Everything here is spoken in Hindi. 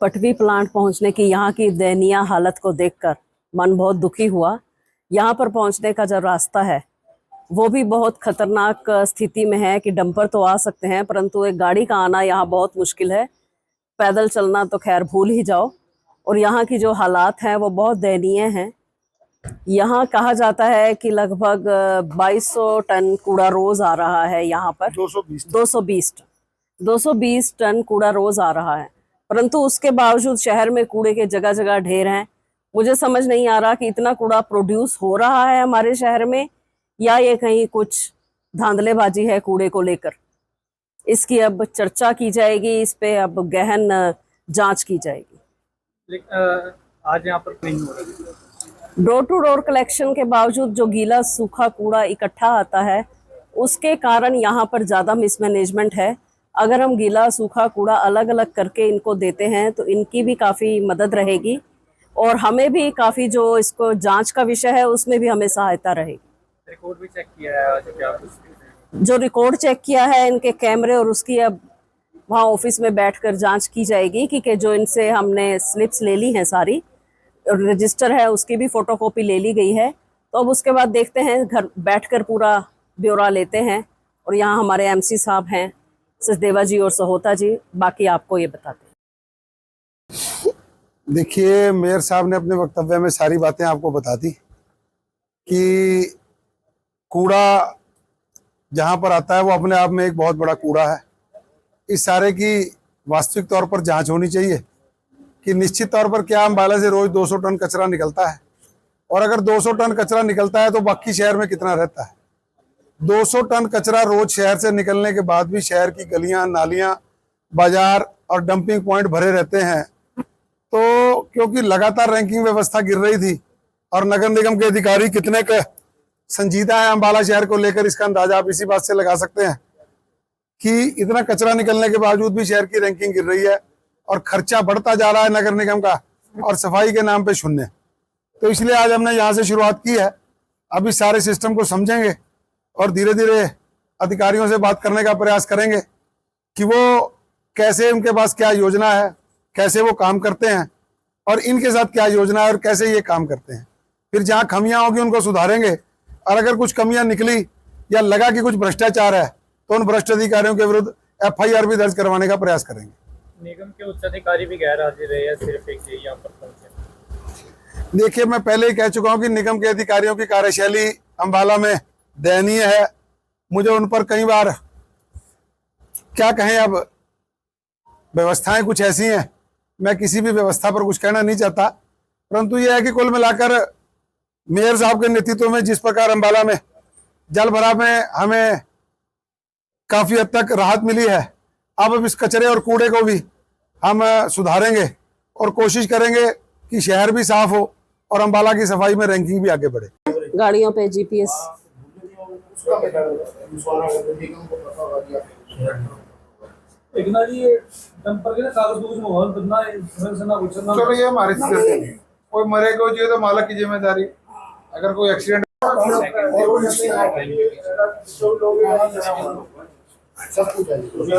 पटवी प्लांट पहुंचने की यहाँ की दयनीय हालत को देखकर मन बहुत दुखी हुआ। यहाँ पर पहुंचने का जो रास्ता है वो भी बहुत खतरनाक स्थिति में है कि डंपर तो आ सकते हैं परंतु एक गाड़ी का आना यहाँ बहुत मुश्किल है। पैदल चलना तो खैर भूल ही जाओ। और यहाँ की जो हालात हैं वो बहुत दयनीय हैं। यहाँ कहा जाता है कि लगभग 2200 टन कूड़ा रोज आ रहा है यहाँ पर। 220 टन कूड़ा रोज आ रहा है, परंतु उसके बावजूद शहर में कूड़े के जगह जगह ढेर हैं। मुझे समझ नहीं आ रहा कि इतना कूड़ा प्रोड्यूस हो रहा है हमारे शहर में या ये कहीं कुछ धांधलेबाजी है कूड़े को लेकर। इसकी अब चर्चा की जाएगी, इस पे अब गहन जांच की जाएगी। आज यहाँ पर नहीं हो रहा। डोर टू डोर कलेक्शन के बावजूद जो गीला सूखा कूड़ा इकट्ठा आता है उसके कारण यहाँ पर ज़्यादा मिसमैनेजमेंट है। अगर हम गीला सूखा कूड़ा अलग अलग करके इनको देते हैं तो इनकी भी काफ़ी मदद रहेगी और हमें भी काफ़ी जो इसको जांच का विषय है उसमें भी हमें सहायता रहेगी। रिकॉर्ड भी चेक किया है आज क्या कुछ? जो रिकॉर्ड चेक किया है इनके कैमरे और उसकी अब वहाँ ऑफिस में बैठकर जांच की जाएगी कि जो इनसे हमने स्लिप्स ले ली हैं सारी, रजिस्टर है उसकी भी फोटोकॉपी ले ली गई है। तो अब उसके बाद देखते हैं, घर बैठकर पूरा ब्यौरा लेते हैं। और यहाँ हमारे एमसी साहब हैं सचदेवा जी और सहोता जी, बाकी आपको ये बताते हैं। देखिए, मेयर साहब ने अपने वक्तव्य में सारी बातें आपको बता दी कि कूड़ा जहाँ पर आता है वो अपने आप में एक बहुत बड़ा कूड़ा है। इस सारे की वास्तविक तौर पर जांच होनी चाहिए कि निश्चित तौर पर क्या अम्बाला से रोज 200 टन कचरा निकलता है, और अगर 200 टन कचरा निकलता है तो बाकी शहर में कितना रहता है। 200 टन कचरा रोज शहर से निकलने के बाद भी शहर की गलियां, नालियां, बाजार और डंपिंग पॉइंट भरे रहते हैं। तो क्योंकि लगातार रैंकिंग व्यवस्था गिर रही थी और नगर निगम के अधिकारी कितने के संजीदा है अम्बाला शहर को लेकर, इसका अंदाजा आप इसी बात से लगा सकते हैं कि इतना कचरा निकलने के बावजूद भी शहर की रैंकिंग गिर रही है और खर्चा बढ़ता जा रहा है नगर निगम का, और सफाई के नाम पे शून्य। तो इसलिए आज हमने यहाँ से शुरुआत की है। अब इस सारे सिस्टम को समझेंगे और धीरे धीरे अधिकारियों से बात करने का प्रयास करेंगे कि वो कैसे, उनके पास क्या योजना है, कैसे वो काम करते हैं और इनके साथ क्या योजना है और कैसे ये काम करते हैं। फिर जहाँ कमियां होगी उनको सुधारेंगे, और अगर कुछ कमियां निकली या लगा कि कुछ भ्रष्टाचार है तो उन भ्रष्ट अधिकारियों के विरुद्ध FIR भी दर्ज करवाने का प्रयास करेंगे। निगम के उच्च अधिकारी भी गैर हाजिर रहे हैं, सिर्फ एक यहाँ पर पहुंचे। देखिए, मैं पहले ही कह चुका हूं कि निगम के अधिकारियों की कार्यशैली अम्बाला में दयनीय है। मुझे उन पर कई बार क्या कहें, अब व्यवस्थाएं कुछ ऐसी हैं, मैं किसी भी व्यवस्था पर कुछ कहना नहीं चाहता, परंतु यह है कि कुल मिलाकर मेयर साहब के नेतृत्व में जिस प्रकार अम्बाला में जल भराव में हमें काफी हद तक राहत मिली है, अब इस कचरे और कूड़े को भी हम सुधारेंगे और कोशिश करेंगे कि शहर भी साफ हो और अम्बाला की सफाई में रैंकिंग भी आगे बढ़े। गाड़ियों पे GPS चलो, ये हमारी कोई मरे को चाहिए तो मालिक की जिम्मेदारी। अगर कोई एक्सीडेंट सब कुछ है।